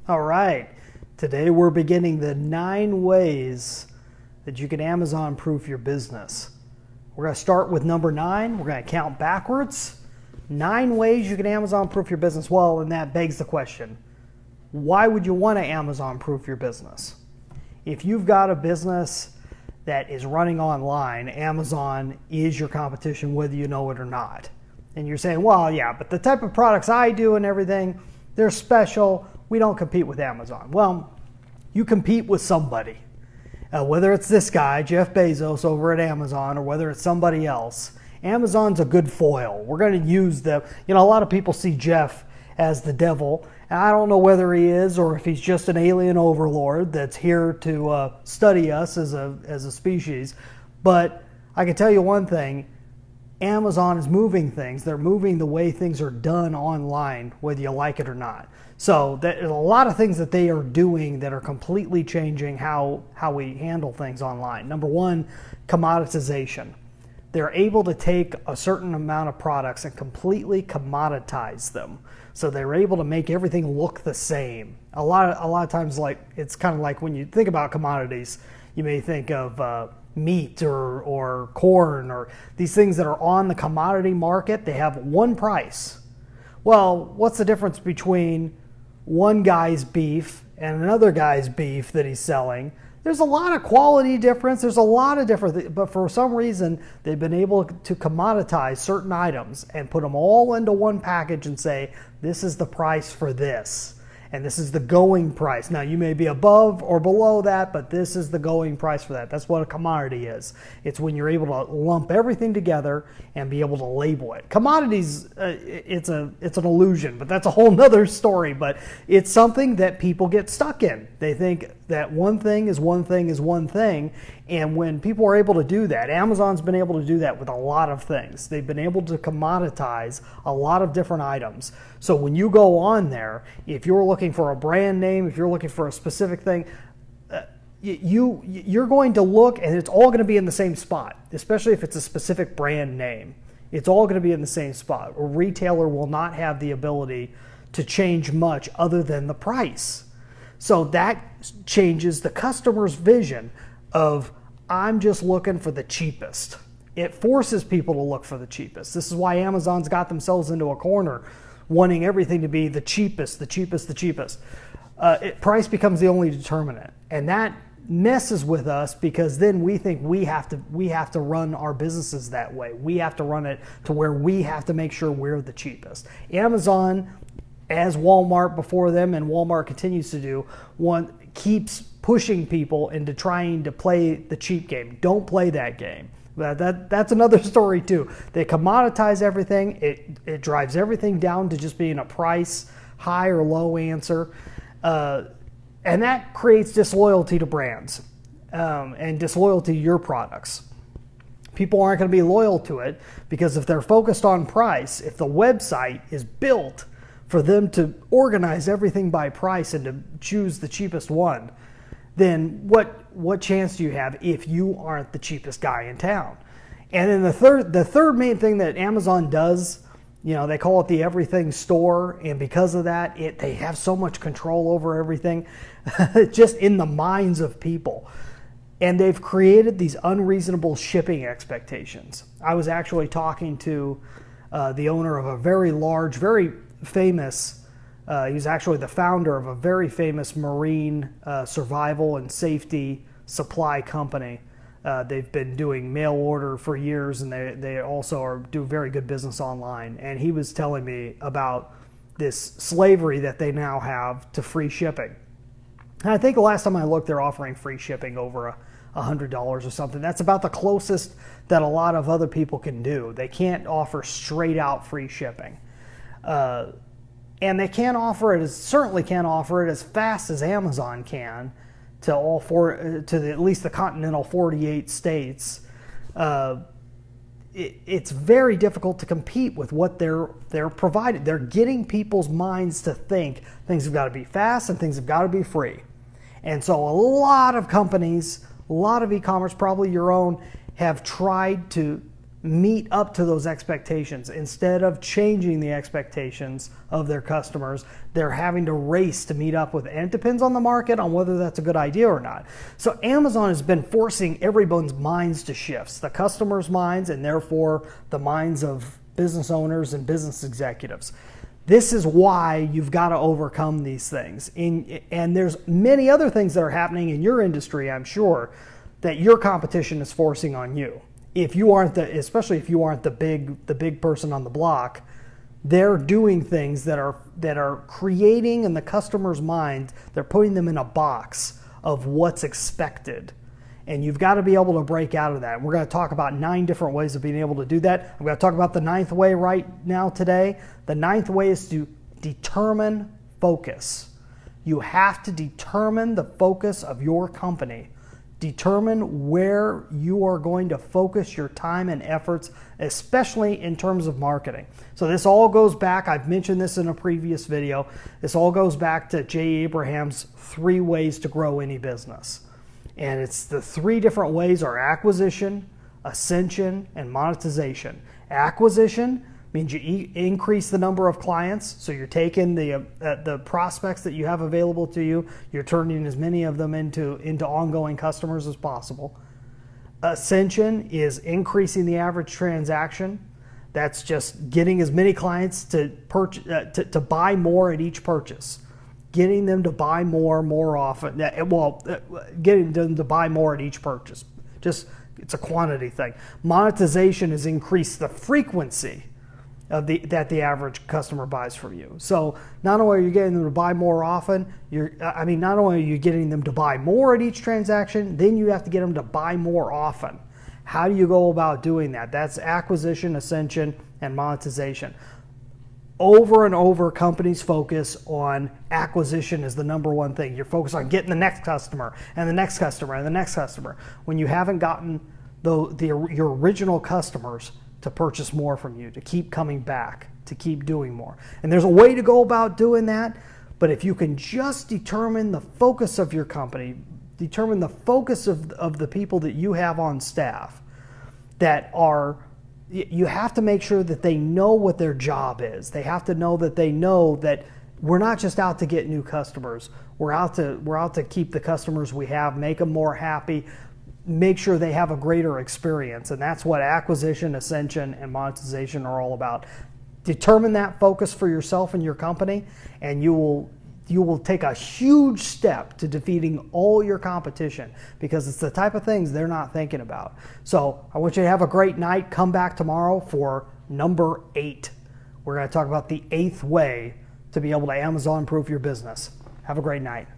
All right, today we're beginning the 9 ways that you can Amazon proof your business. We're going to start with number 9. We're going to count backwards. 9 ways you can Amazon proof your business. Well, and that begs the question, why would you want to Amazon proof your business? If you've got a business that is running online, Amazon is your competition whether you know it or not. And you're saying, well, yeah, but the type of products I do and everything, they're special. We don't compete with Amazon. Well, you compete with somebody. Whether it's this guy, Jeff Bezos over at Amazon, or whether it's somebody else, Amazon's a good foil. We're going to use them. You know, a lot of people see Jeff as the devil. And I don't know whether he is or if he's just an alien overlord that's here to study us as a species. But I can tell you one thing. Amazon is moving things. They're moving the way things are done online, whether you like it or not. So there's a lot of things that they are doing that are completely changing how we handle things online. Number 1, commoditization. They're able to take a certain amount of products and completely commoditize them. So they're able to make everything look the same. A lot of times, like it's kind of like when you think about commodities, you may think of meat or corn or these things that are on the commodity market. They have one price. Well, what's the difference between one guy's beef and another guy's beef that he's selling? There's a lot of quality difference. There's a lot of different, but for some reason, they've been able to commoditize certain items and put them all into one package and say, this is the price for this. And this is the going price. Now, you may be above or below that, but this is the going price for that. That's what a commodity is. It's when you're able to lump everything together and be able to label it. Commodities, it's an illusion, but that's a whole nother story. But it's something that people get stuck in. They think that one thing is one thing is one thing. And when people are able to do that, Amazon's been able to do that with a lot of things. They've been able to commoditize a lot of different items. So when you go on there, if you're looking for a brand name, if you're looking for a specific thing, you're going to look and it's all going to be in the same spot, especially if it's a specific brand name. It's all going to be in the same spot. A retailer will not have the ability to change much other than the price. So that changes the customer's vision of, I'm just looking for the cheapest. It forces people to look for the cheapest. This is why Amazon's got themselves into a corner, wanting everything to be the cheapest, the cheapest, the cheapest. Price becomes the only determinant. And that messes with us because then we think we have to run our businesses that way. We have to run it to where we have to make sure we're the cheapest. Amazon, as Walmart before them, and Walmart continues to do, keeps pushing people into trying to play the cheap game. Don't play that game. That's another story too. They commoditize everything. It drives everything down to just being a price, high or low answer. And that creates disloyalty to brands and disloyalty to your products. People aren't going to be loyal to it because if they're focused on price, if the website is built for them to organize everything by price and to choose the cheapest one, then what chance do you have if you aren't the cheapest guy in town? And then the third main thing that Amazon does, they call it the everything store, and because of that, they have so much control over everything, just in the minds of people. And they've created these unreasonable shipping expectations. I was actually talking to the owner of a very large, very famous, he's actually the founder of a very famous marine survival and safety supply company. They've been doing mail order for years, and they also do very good business online. And he was telling me about this slavery that they now have to free shipping. And I think the last time I looked, they're offering free shipping over $100 or something. That's about the closest that a lot of other people can do. They can't offer straight out free shipping. And they certainly can't offer it as fast as Amazon can to at least the continental 48 states. It's very difficult to compete with what they're providing. They're getting people's minds to think things have got to be fast and things have got to be free. And so a lot of companies, a lot of e-commerce, probably your own, have tried to meet up to those expectations. Instead of changing the expectations of their customers, they're having to race to meet up with it. And it depends on the market on whether that's a good idea or not. So Amazon has been forcing everyone's minds to shift, the customers' minds, and therefore the minds of business owners and business executives. This is why you've got to overcome these things. And there's many other things that are happening in your industry, I'm sure, that your competition is forcing on you. If you aren't especially if you aren't the big person on the block, they're doing things that are creating in the customer's mind, they're putting them in a box of what's expected. And you've got to be able to break out of that. We're going to talk about 9 different ways of being able to do that. I'm going to talk about the 9th way right now today. The 9th way is to determine focus. You have to determine the focus of your company. Determine where you are going to focus your time and efforts, especially in terms of marketing. So this all goes back, I've mentioned this in a previous video, this all goes back to Jay Abraham's 3 ways to grow any business. And it's the 3 different ways are acquisition, ascension, and monetization. Acquisition means you increase the number of clients, so you're taking the prospects that you have available to you, you're turning as many of them into ongoing customers as possible. Ascension is increasing the average transaction. That's just getting as many clients to buy more at each purchase. Getting them to buy more often. Getting them to buy more at each purchase. It's a quantity thing. Monetization is increase the frequency that the average customer buys from you. So not only are you getting them to buy more often, not only are you getting them to buy more at each transaction, then you have to get them to buy more often. How do you go about doing that? That's acquisition, ascension, and monetization. Over and over, companies focus on acquisition as the number one thing. You're focused on getting the next customer and the next customer and the next customer. When you haven't gotten your original customers to purchase more from you, to keep coming back, to keep doing more. And there's a way to go about doing that, but if you can just determine the focus of your company, determine the focus of the people that you have on staff, you have to make sure that they know what their job is. They have to know that we're not just out to get new customers. We're out to keep the customers we have, make them more happy, make sure they have a greater experience. And that's what acquisition, ascension, and monetization are all about. Determine that focus for yourself and your company, and you will take a huge step to defeating all your competition, because it's the type of things they're not thinking about. So I want you to have a great night. Come back tomorrow for number 8. We're going to talk about the 8th way to be able to Amazon-proof your business. Have a great night.